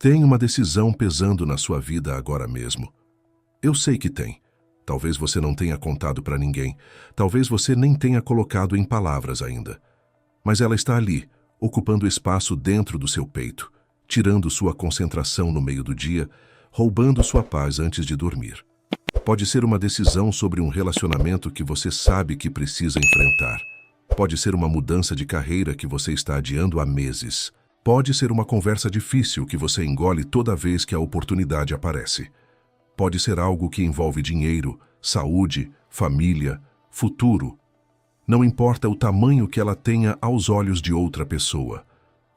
Tem uma decisão pesando na sua vida agora mesmo. Eu sei que tem. Talvez você não tenha contado para ninguém. Talvez você nem tenha colocado em palavras ainda. Mas ela está ali, ocupando espaço dentro do seu peito, tirando sua concentração no meio do dia, roubando sua paz antes de dormir. Pode ser uma decisão sobre um relacionamento que você sabe que precisa enfrentar. Pode ser uma mudança de carreira que você está adiando há meses. Pode ser uma conversa difícil que você engole toda vez que a oportunidade aparece. Pode ser algo que envolve dinheiro, saúde, família, futuro. Não importa o tamanho que ela tenha aos olhos de outra pessoa.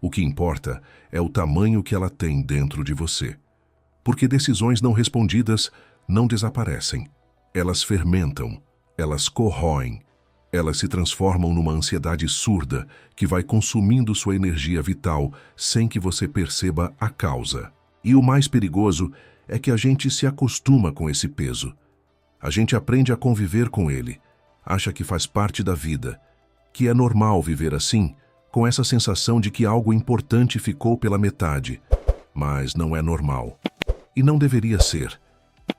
O que importa é o tamanho que ela tem dentro de você. Porque decisões não respondidas não desaparecem. Elas fermentam, elas corroem, elas se transformam numa ansiedade surda que vai consumindo sua energia vital sem que você perceba a causa. E o mais perigoso é que a gente se acostuma com esse peso. A gente aprende a conviver com ele, acha que faz parte da vida, que é normal viver assim, com essa sensação de que algo importante ficou pela metade. Mas não é normal. E não deveria ser.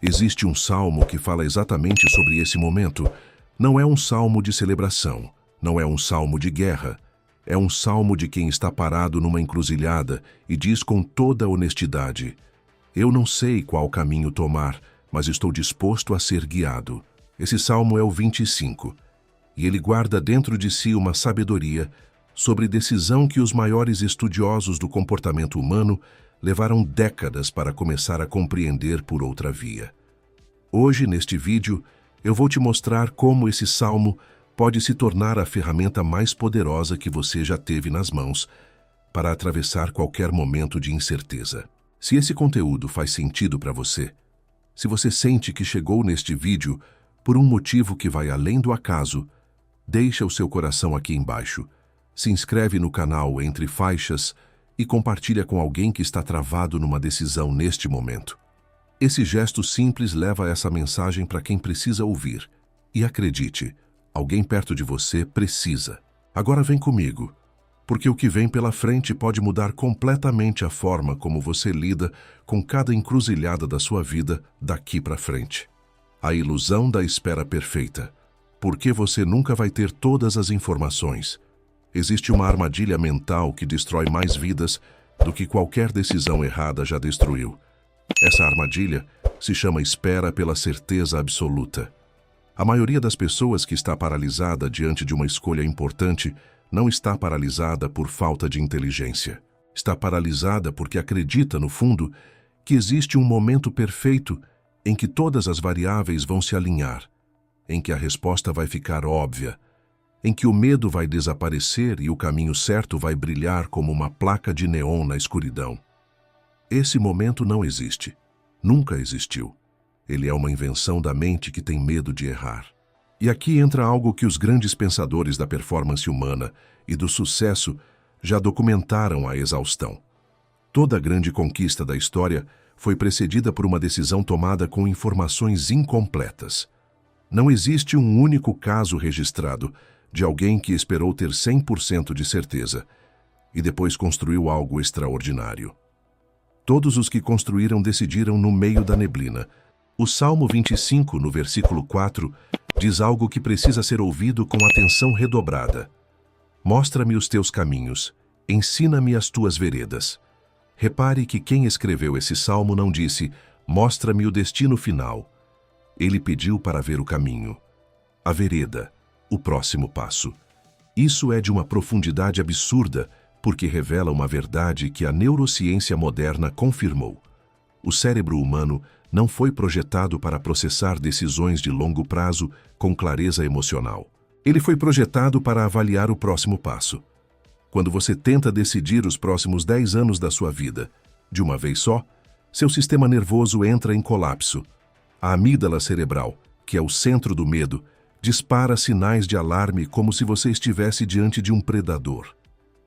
Existe um salmo que fala exatamente sobre esse momento. Não é um salmo de celebração, não é um salmo de guerra. É um salmo de quem está parado numa encruzilhada e diz com toda honestidade: eu não sei qual caminho tomar, mas estou disposto a ser guiado. Esse salmo é o 25, e ele guarda dentro de si uma sabedoria sobre decisão que os maiores estudiosos do comportamento humano levaram décadas para começar a compreender por outra via. Hoje, neste vídeo, eu vou te mostrar como esse salmo pode se tornar a ferramenta mais poderosa que você já teve nas mãos para atravessar qualquer momento de incerteza. Se esse conteúdo faz sentido para você, se você sente que chegou neste vídeo por um motivo que vai além do acaso, deixa o seu coração aqui embaixo, se inscreve no canal Entre Faixas e compartilha com alguém que está travado numa decisão neste momento. Esse gesto simples leva essa mensagem para quem precisa ouvir. E acredite, alguém perto de você precisa. Agora vem comigo, porque o que vem pela frente pode mudar completamente a forma como você lida com cada encruzilhada da sua vida daqui para frente. A ilusão da espera perfeita. Porque você nunca vai ter todas as informações. Existe uma armadilha mental que destrói mais vidas do que qualquer decisão errada já destruiu. Essa armadilha se chama espera pela certeza absoluta. A maioria das pessoas que está paralisada diante de uma escolha importante não está paralisada por falta de inteligência. Está paralisada porque acredita, no fundo, que existe um momento perfeito em que todas as variáveis vão se alinhar, em que a resposta vai ficar óbvia, em que o medo vai desaparecer e o caminho certo vai brilhar como uma placa de neon na escuridão. Esse momento não existe. Nunca existiu. Ele é uma invenção da mente que tem medo de errar. E aqui entra algo que os grandes pensadores da performance humana e do sucesso já documentaram à exaustão. Toda grande conquista da história foi precedida por uma decisão tomada com informações incompletas. Não existe um único caso registrado de alguém que esperou ter 100% de certeza e depois construiu algo extraordinário. Todos os que construíram decidiram no meio da neblina. O Salmo 25, no versículo 4, diz algo que precisa ser ouvido com atenção redobrada. Mostra-me os teus caminhos, ensina-me as tuas veredas. Repare que quem escreveu esse salmo não disse, mostra-me o destino final. Ele pediu para ver o caminho, a vereda, o próximo passo. Isso é de uma profundidade absurda, porque revela uma verdade que a neurociência moderna confirmou. O cérebro humano não foi projetado para processar decisões de longo prazo com clareza emocional. Ele foi projetado para avaliar o próximo passo. Quando você tenta decidir os próximos 10 anos da sua vida, de uma vez só, seu sistema nervoso entra em colapso. A amígdala cerebral, que é o centro do medo, dispara sinais de alarme como se você estivesse diante de um predador.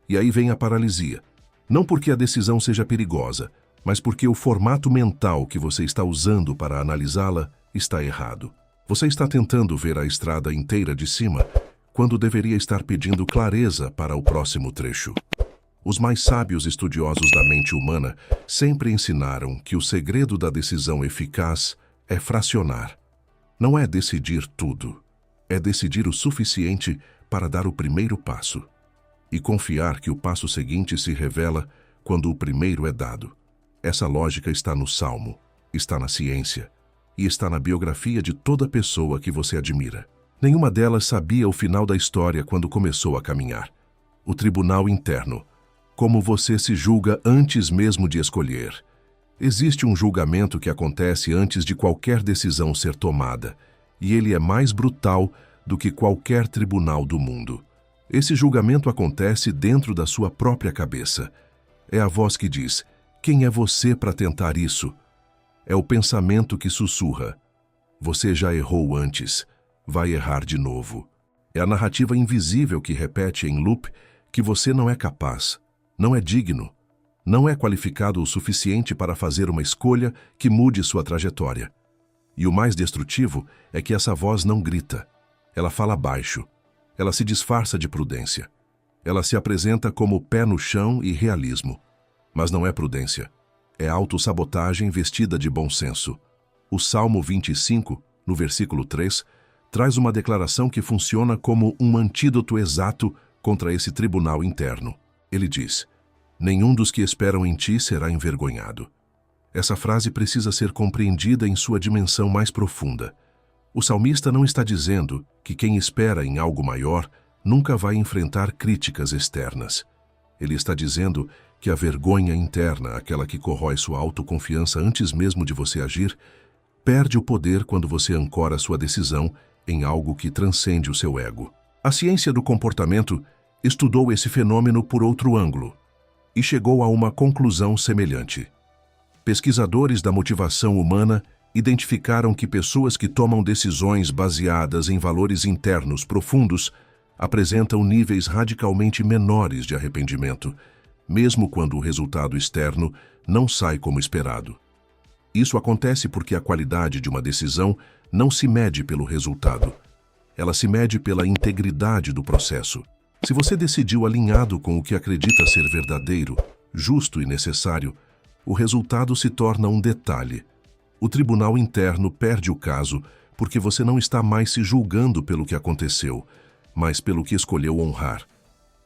E aí vem a paralisia. Não porque a decisão seja perigosa, mas porque o formato mental que você está usando para analisá-la está errado. Você está tentando ver a estrada inteira de cima, quando deveria estar pedindo clareza para o próximo trecho. Os mais sábios estudiosos da mente humana sempre ensinaram que o segredo da decisão eficaz é fracionar. Não é decidir tudo, é decidir o suficiente para dar o primeiro passo e confiar que o passo seguinte se revela quando o primeiro é dado. Essa lógica está no Salmo, está na ciência e está na biografia de toda pessoa que você admira. Nenhuma delas sabia o final da história quando começou a caminhar. O tribunal interno. Como você se julga antes mesmo de escolher. Existe um julgamento que acontece antes de qualquer decisão ser tomada, e ele é mais brutal do que qualquer tribunal do mundo. Esse julgamento acontece dentro da sua própria cabeça. É a voz que diz: quem é você para tentar isso? É o pensamento que sussurra: você já errou antes, vai errar de novo. É a narrativa invisível que repete em loop que você não é capaz, não é digno, não é qualificado o suficiente para fazer uma escolha que mude sua trajetória. E o mais destrutivo é que essa voz não grita. Ela fala baixo. Ela se disfarça de prudência. Ela se apresenta como pé no chão e realismo. Mas não é prudência. É autossabotagem vestida de bom senso. O Salmo 25, no versículo 3, traz uma declaração que funciona como um antídoto exato contra esse tribunal interno. Ele diz: nenhum dos que esperam em ti será envergonhado. Essa frase precisa ser compreendida em sua dimensão mais profunda. O salmista não está dizendo que quem espera em algo maior nunca vai enfrentar críticas externas. Ele está dizendo que a vergonha interna, aquela que corrói sua autoconfiança antes mesmo de você agir, perde o poder quando você ancora sua decisão em algo que transcende o seu ego. A ciência do comportamento estudou esse fenômeno por outro ângulo e chegou a uma conclusão semelhante. Pesquisadores da motivação humana identificaram que pessoas que tomam decisões baseadas em valores internos profundos apresentam níveis radicalmente menores de arrependimento, mesmo quando o resultado externo não sai como esperado. Isso acontece porque a qualidade de uma decisão não se mede pelo resultado. Ela se mede pela integridade do processo. Se você decidiu alinhado com o que acredita ser verdadeiro, justo e necessário, o resultado se torna um detalhe. O tribunal interno perde o caso porque você não está mais se julgando pelo que aconteceu, mas pelo que escolheu honrar.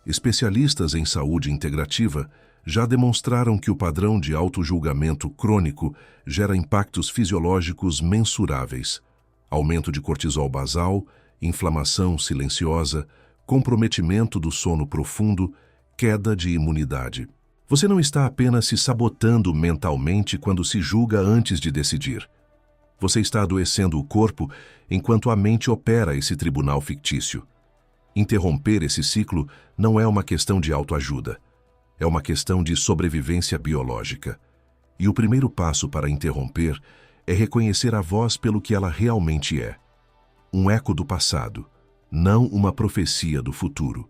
Especialistas em saúde integrativa já demonstraram que o padrão de autojulgamento crônico gera impactos fisiológicos mensuráveis: aumento de cortisol basal, inflamação silenciosa, comprometimento do sono profundo, queda de imunidade. Você não está apenas se sabotando mentalmente quando se julga antes de decidir. Você está adoecendo o corpo enquanto a mente opera esse tribunal fictício. Interromper esse ciclo não é uma questão de autoajuda. É uma questão de sobrevivência biológica. E o primeiro passo para interromper é reconhecer a voz pelo que ela realmente é. Um eco do passado, não uma profecia do futuro.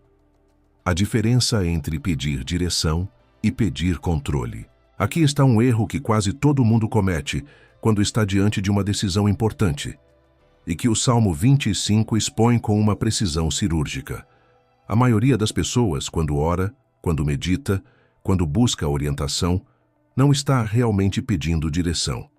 A diferença entre pedir direção e pedir controle. Aqui está um erro que quase todo mundo comete quando está diante de uma decisão importante, e que o Salmo 25 expõe com uma precisão cirúrgica. A maioria das pessoas, quando ora, quando medita, quando busca orientação, não está realmente pedindo direção.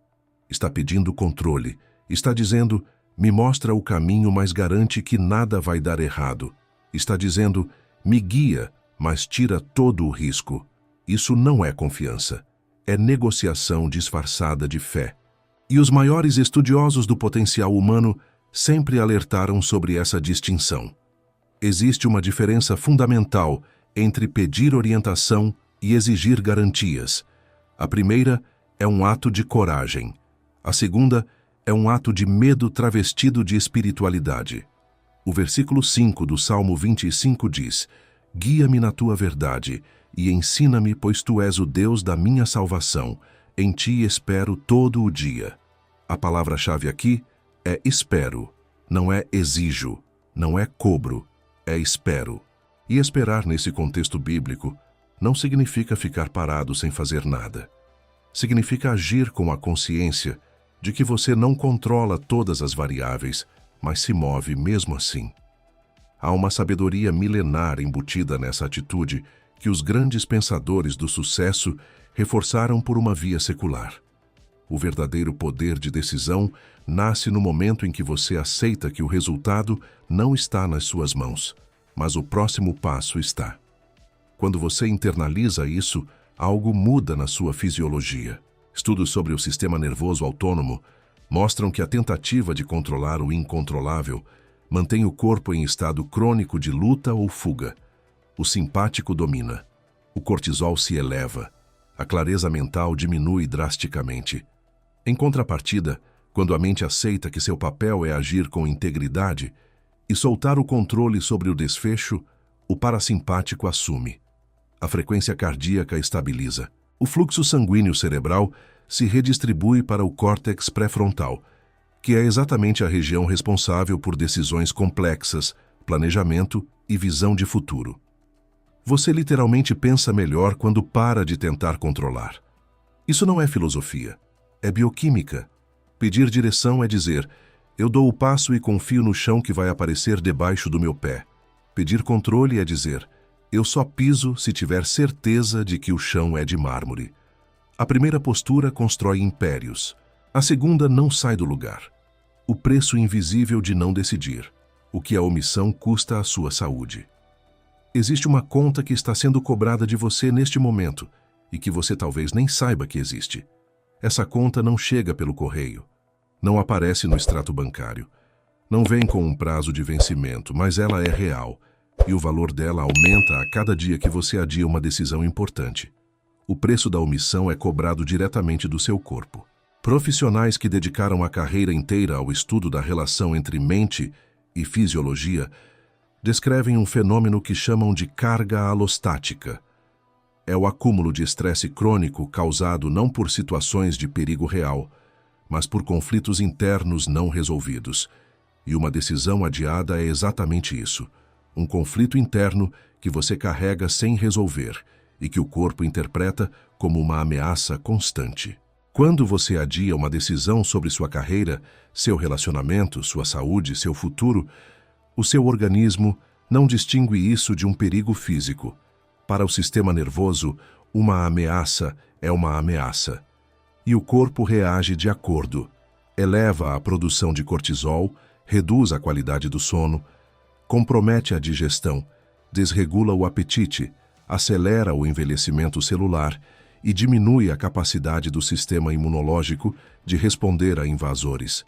Está pedindo controle. Está dizendo: me mostra o caminho, mas garante que nada vai dar errado. Está dizendo: me guia, mas tira todo o risco. Isso não é confiança. É negociação disfarçada de fé. E os maiores estudiosos do potencial humano sempre alertaram sobre essa distinção. Existe uma diferença fundamental entre pedir orientação e exigir garantias. A primeira é um ato de coragem. A segunda é um ato de medo travestido de espiritualidade. O versículo 5 do Salmo 25 diz: guia-me na tua verdade e ensina-me, pois tu és o Deus da minha salvação. Em ti espero todo o dia. A palavra-chave aqui é espero, não é exijo, não é cobro, é espero. E esperar nesse contexto bíblico não significa ficar parado sem fazer nada. Significa agir com a consciência de que você não controla todas as variáveis, mas se move mesmo assim. Há uma sabedoria milenar embutida nessa atitude que os grandes pensadores do sucesso reforçaram por uma via secular. O verdadeiro poder de decisão nasce no momento em que você aceita que o resultado não está nas suas mãos, mas o próximo passo está. Quando você internaliza isso, algo muda na sua fisiologia. Estudos sobre o sistema nervoso autônomo mostram que a tentativa de controlar o incontrolável mantém o corpo em estado crônico de luta ou fuga. O simpático domina. O cortisol se eleva. A clareza mental diminui drasticamente. Em contrapartida, quando a mente aceita que seu papel é agir com integridade e soltar o controle sobre o desfecho, o parasimpático assume. A frequência cardíaca estabiliza. O fluxo sanguíneo cerebral se redistribui para o córtex pré-frontal, que é exatamente a região responsável por decisões complexas, planejamento e visão de futuro. Você literalmente pensa melhor quando para de tentar controlar. Isso não é filosofia, é bioquímica. Pedir direção é dizer, eu dou o passo e confio no chão que vai aparecer debaixo do meu pé. Pedir controle é dizer, eu só piso se tiver certeza de que o chão é de mármore. A primeira postura constrói impérios. A segunda não sai do lugar. O preço invisível de não decidir. O que a omissão custa à sua saúde. Existe uma conta que está sendo cobrada de você neste momento e que você talvez nem saiba que existe. Essa conta não chega pelo correio. Não aparece no extrato bancário. Não vem com um prazo de vencimento, mas ela é real. E o valor dela aumenta a cada dia que você adia uma decisão importante. O preço da omissão é cobrado diretamente do seu corpo. Profissionais que dedicaram a carreira inteira ao estudo da relação entre mente e fisiologia descrevem um fenômeno que chamam de carga alostática. É o acúmulo de estresse crônico causado não por situações de perigo real, mas por conflitos internos não resolvidos. E uma decisão adiada é exatamente isso. Um conflito interno que você carrega sem resolver e que o corpo interpreta como uma ameaça constante. Quando você adia uma decisão sobre sua carreira, seu relacionamento, sua saúde, seu futuro, o seu organismo não distingue isso de um perigo físico. Para o sistema nervoso, uma ameaça é uma ameaça. E o corpo reage de acordo. Eleva a produção de cortisol, reduz a qualidade do sono, compromete a digestão, desregula o apetite, acelera o envelhecimento celular e diminui a capacidade do sistema imunológico de responder a invasores.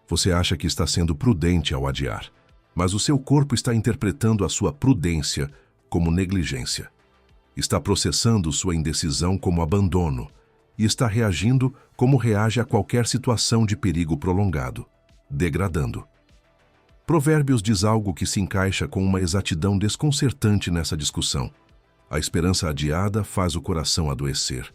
Você acha que está sendo prudente ao adiar, mas o seu corpo está interpretando a sua prudência como negligência. Está processando sua indecisão como abandono e está reagindo como reage a qualquer situação de perigo prolongado, degradando. Provérbios diz algo que se encaixa com uma exatidão desconcertante nessa discussão. A esperança adiada faz o coração adoecer.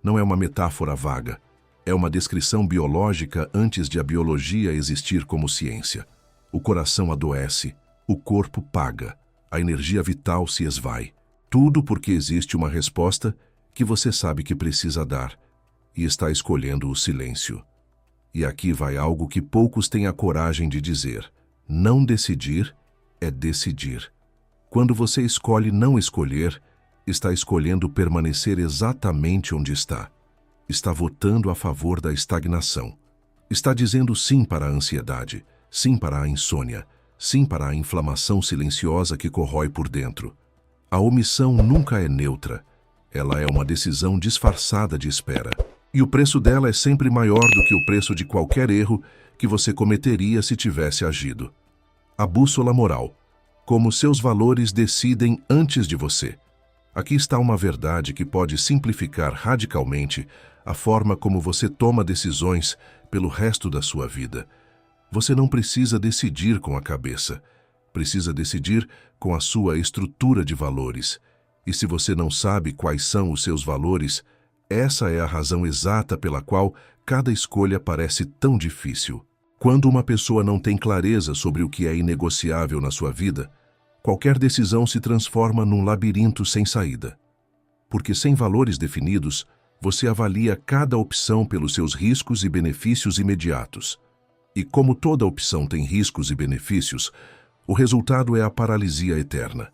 Não é uma metáfora vaga. É uma descrição biológica antes de a biologia existir como ciência. O coração adoece, o corpo paga, a energia vital se esvai. Tudo porque existe uma resposta que você sabe que precisa dar e está escolhendo o silêncio. E aqui vai algo que poucos têm a coragem de dizer. Não decidir é decidir. Quando você escolhe não escolher, está escolhendo permanecer exatamente onde está. Está votando a favor da estagnação. Está dizendo sim para a ansiedade, sim para a insônia, sim para a inflamação silenciosa que corrói por dentro. A omissão nunca é neutra. Ela é uma decisão disfarçada de espera. E o preço dela é sempre maior do que o preço de qualquer erro que você cometeria se tivesse agido. A bússola moral. Como seus valores decidem antes de você. Aqui está uma verdade que pode simplificar radicalmente a forma como você toma decisões pelo resto da sua vida. Você não precisa decidir com a cabeça. Precisa decidir com a sua estrutura de valores. E se você não sabe quais são os seus valores, essa é a razão exata pela qual cada escolha parece tão difícil. Quando uma pessoa não tem clareza sobre o que é inegociável na sua vida, qualquer decisão se transforma num labirinto sem saída. Porque sem valores definidos, você avalia cada opção pelos seus riscos e benefícios imediatos. E como toda opção tem riscos e benefícios, o resultado é a paralisia eterna.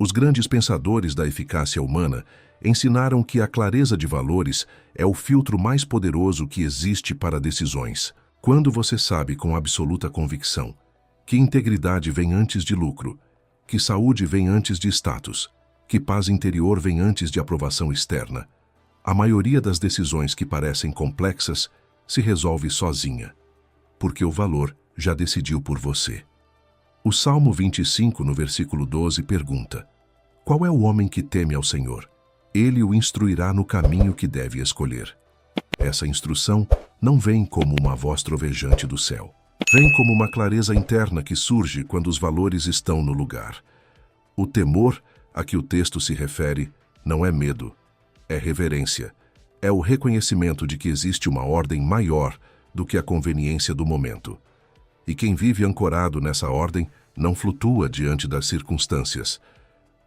Os grandes pensadores da eficácia humana ensinaram que a clareza de valores é o filtro mais poderoso que existe para decisões. Quando você sabe com absoluta convicção que integridade vem antes de lucro, que saúde vem antes de status, que paz interior vem antes de aprovação externa, a maioria das decisões que parecem complexas se resolve sozinha, porque o valor já decidiu por você. O Salmo 25, no versículo 12, pergunta: qual é o homem que teme ao Senhor? Ele o instruirá no caminho que deve escolher. Essa instrução não vem como uma voz trovejante do céu. Vem como uma clareza interna que surge quando os valores estão no lugar. O temor a que o texto se refere não é medo, é reverência. É o reconhecimento de que existe uma ordem maior do que a conveniência do momento. E quem vive ancorado nessa ordem não flutua diante das circunstâncias.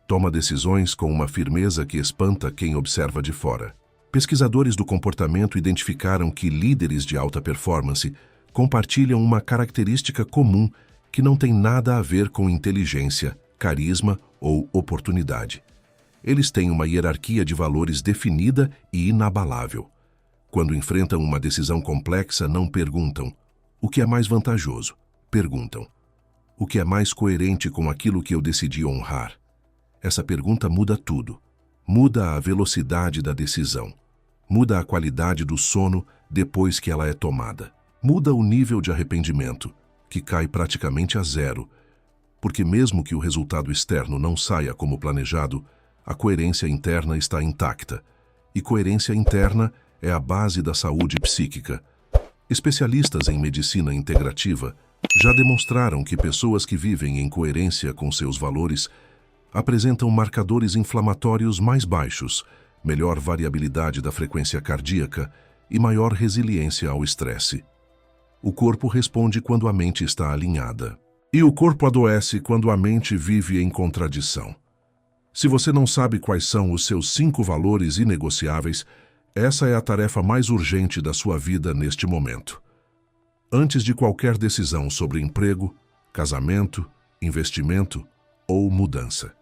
Toma decisões com uma firmeza que espanta quem observa de fora. Pesquisadores do comportamento identificaram que líderes de alta performance compartilham uma característica comum que não tem nada a ver com inteligência, carisma ou oportunidade. Eles têm uma hierarquia de valores definida e inabalável. Quando enfrentam uma decisão complexa, não perguntam: o que é mais vantajoso? Perguntam: o que é mais coerente com aquilo que eu decidi honrar? Essa pergunta muda tudo. Muda a velocidade da decisão. Muda a qualidade do sono depois que ela é tomada. Muda o nível de arrependimento, que cai praticamente a zero, porque mesmo que o resultado externo não saia como planejado, a coerência interna está intacta. E coerência interna é a base da saúde psíquica. Especialistas em medicina integrativa já demonstraram que pessoas que vivem em coerência com seus valores apresentam marcadores inflamatórios mais baixos, melhor variabilidade da frequência cardíaca e maior resiliência ao estresse. O corpo responde quando a mente está alinhada. E o corpo adoece quando a mente vive em contradição. Se você não sabe quais são os seus 5 valores inegociáveis, essa é a tarefa mais urgente da sua vida neste momento. Antes de qualquer decisão sobre emprego, casamento, investimento ou mudança.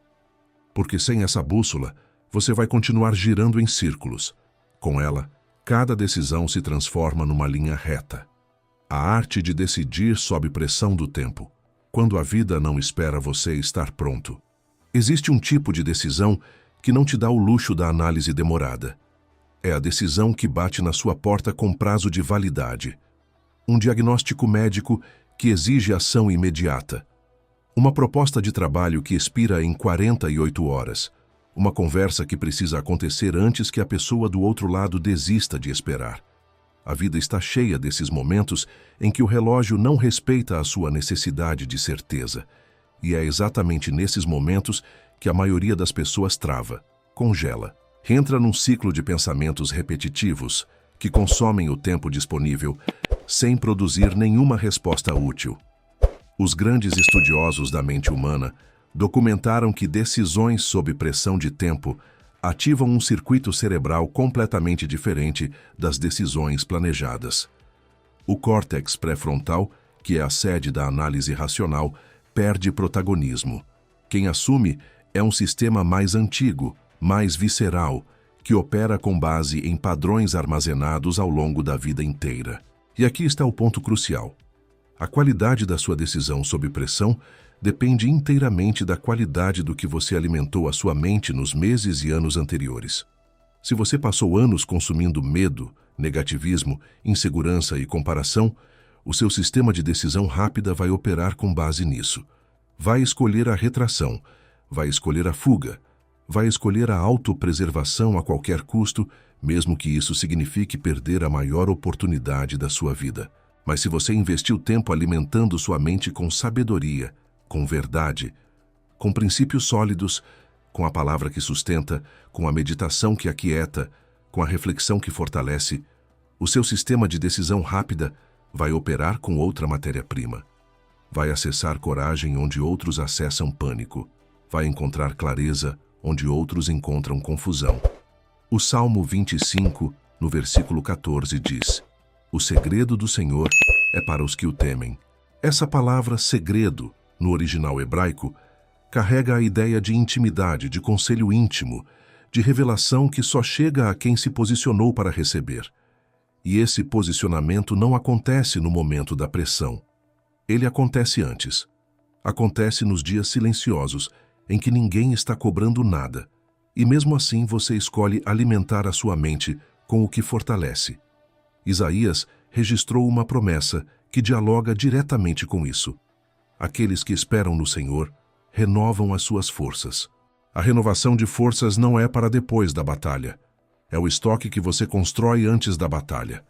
Porque sem essa bússola, você vai continuar girando em círculos. Com ela, cada decisão se transforma numa linha reta. A arte de decidir sob pressão do tempo, quando a vida não espera você estar pronto. Existe um tipo de decisão que não te dá o luxo da análise demorada. É a decisão que bate na sua porta com prazo de validade. Um diagnóstico médico que exige ação imediata. Uma proposta de trabalho que expira em 48 horas. Uma conversa que precisa acontecer antes que a pessoa do outro lado desista de esperar. A vida está cheia desses momentos em que o relógio não respeita a sua necessidade de certeza. E é exatamente nesses momentos que a maioria das pessoas trava, congela, entra num ciclo de pensamentos repetitivos que consomem o tempo disponível sem produzir nenhuma resposta útil. Os grandes estudiosos da mente humana documentaram que decisões sob pressão de tempo ativam um circuito cerebral completamente diferente das decisões planejadas. O córtex pré-frontal, que é a sede da análise racional, perde protagonismo. Quem assume é um sistema mais antigo, mais visceral, que opera com base em padrões armazenados ao longo da vida inteira. E aqui está o ponto crucial. A qualidade da sua decisão sob pressão depende inteiramente da qualidade do que você alimentou a sua mente nos meses e anos anteriores. Se você passou anos consumindo medo, negativismo, insegurança e comparação, o seu sistema de decisão rápida vai operar com base nisso. Vai escolher a retração, vai escolher a fuga, vai escolher a autopreservação a qualquer custo, mesmo que isso signifique perder a maior oportunidade da sua vida. Mas se você investiu tempo alimentando sua mente com sabedoria, com verdade, com princípios sólidos, com a palavra que sustenta, com a meditação que aquieta, com a reflexão que fortalece, o seu sistema de decisão rápida vai operar com outra matéria-prima. Vai acessar coragem onde outros acessam pânico. Vai encontrar clareza onde outros encontram confusão. O Salmo 25, no versículo 14, diz: o segredo do Senhor é para os que o temem. Essa palavra segredo, no original hebraico, carrega a ideia de intimidade, de conselho íntimo, de revelação que só chega a quem se posicionou para receber. E esse posicionamento não acontece no momento da pressão. Ele acontece antes. Acontece nos dias silenciosos, em que ninguém está cobrando nada. E mesmo assim você escolhe alimentar a sua mente com o que fortalece. Isaías registrou uma promessa que dialoga diretamente com isso. Aqueles que esperam no Senhor renovam as suas forças. A renovação de forças não é para depois da batalha. É o estoque que você constrói antes da batalha.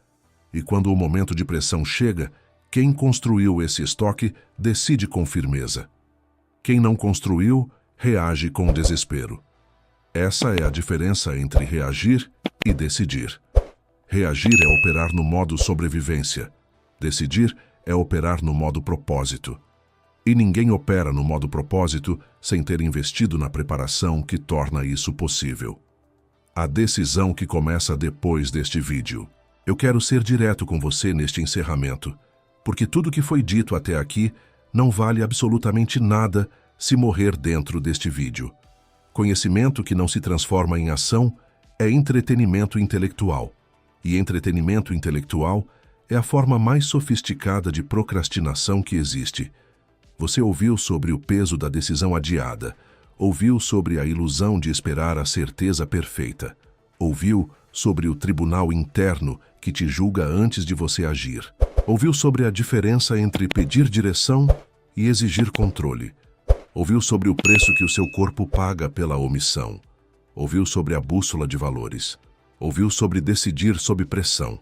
E quando o momento de pressão chega, quem construiu esse estoque decide com firmeza. Quem não construiu, reage com desespero. Essa é a diferença entre reagir e decidir. Reagir é operar no modo sobrevivência. Decidir é operar no modo propósito. E ninguém opera no modo propósito sem ter investido na preparação que torna isso possível. A decisão que começa depois deste vídeo. Eu quero ser direto com você neste encerramento, porque tudo que foi dito até aqui não vale absolutamente nada se morrer dentro deste vídeo. Conhecimento que não se transforma em ação é entretenimento intelectual. E entretenimento intelectual é a forma mais sofisticada de procrastinação que existe. Você ouviu sobre o peso da decisão adiada, ouviu sobre a ilusão de esperar a certeza perfeita, ouviu sobre o tribunal interno que te julga antes de você agir, ouviu sobre a diferença entre pedir direção e exigir controle, ouviu sobre o preço que o seu corpo paga pela omissão, ouviu sobre a bússola de valores, ouviu sobre decidir sob pressão.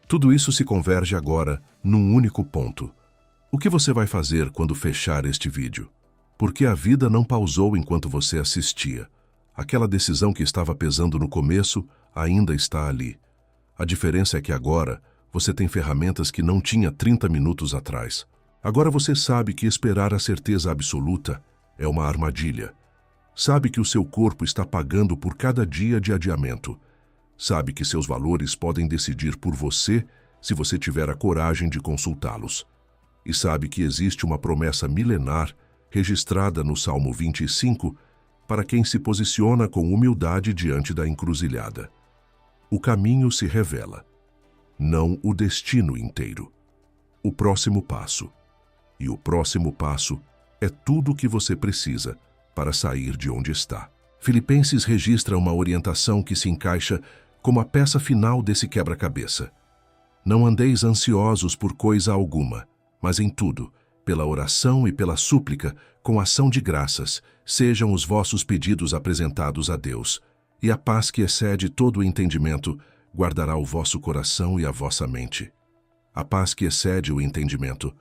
Tudo isso se converge agora num único ponto. O que você vai fazer quando fechar este vídeo? Porque a vida não pausou enquanto você assistia. Aquela decisão que estava pesando no começo ainda está ali. A diferença é que agora você tem ferramentas que não tinha 30 minutos atrás. Agora você sabe que esperar a certeza absoluta é uma armadilha. Sabe que o seu corpo está pagando por cada dia de adiamento. Sabe que seus valores podem decidir por você se você tiver a coragem de consultá-los. E sabe que existe uma promessa milenar registrada no Salmo 25 para quem se posiciona com humildade diante da encruzilhada. O caminho se revela, não o destino inteiro. O próximo passo. E o próximo passo é tudo o que você precisa para sair de onde está. Filipenses registra uma orientação que se encaixa como a peça final desse quebra-cabeça. Não andeis ansiosos por coisa alguma, mas em tudo, pela oração e pela súplica, com ação de graças, sejam os vossos pedidos apresentados a Deus, e a paz que excede todo o entendimento guardará o vosso coração e a vossa mente. A paz que excede o entendimento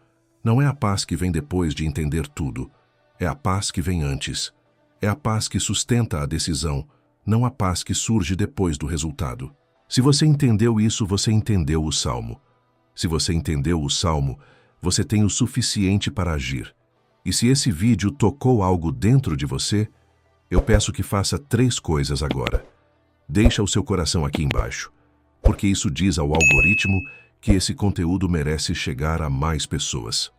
não é a paz que vem depois de entender tudo, é a paz que vem antes. É a paz que sustenta a decisão, não a paz que surge depois do resultado. Se você entendeu isso, você entendeu o Salmo. Se você entendeu o Salmo, você tem o suficiente para agir. E se esse vídeo tocou algo dentro de você, eu peço que faça 3 coisas agora. Deixa o seu coração aqui embaixo, porque isso diz ao algoritmo que esse conteúdo merece chegar a mais pessoas.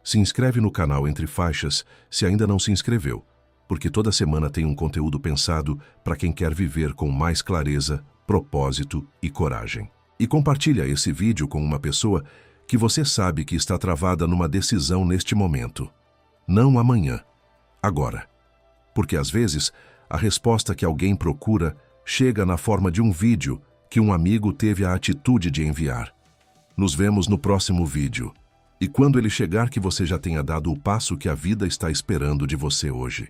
Se inscreve no canal Entre Faixas se ainda não se inscreveu, porque toda semana tem um conteúdo pensado para quem quer viver com mais clareza, propósito e coragem. E compartilha esse vídeo com uma pessoa que você sabe que está travada numa decisão neste momento. Não amanhã, agora. Porque às vezes, a resposta que alguém procura chega na forma de um vídeo que um amigo teve a atitude de enviar. Nos vemos no próximo vídeo. E quando ele chegar, que você já tenha dado o passo que a vida está esperando de você hoje.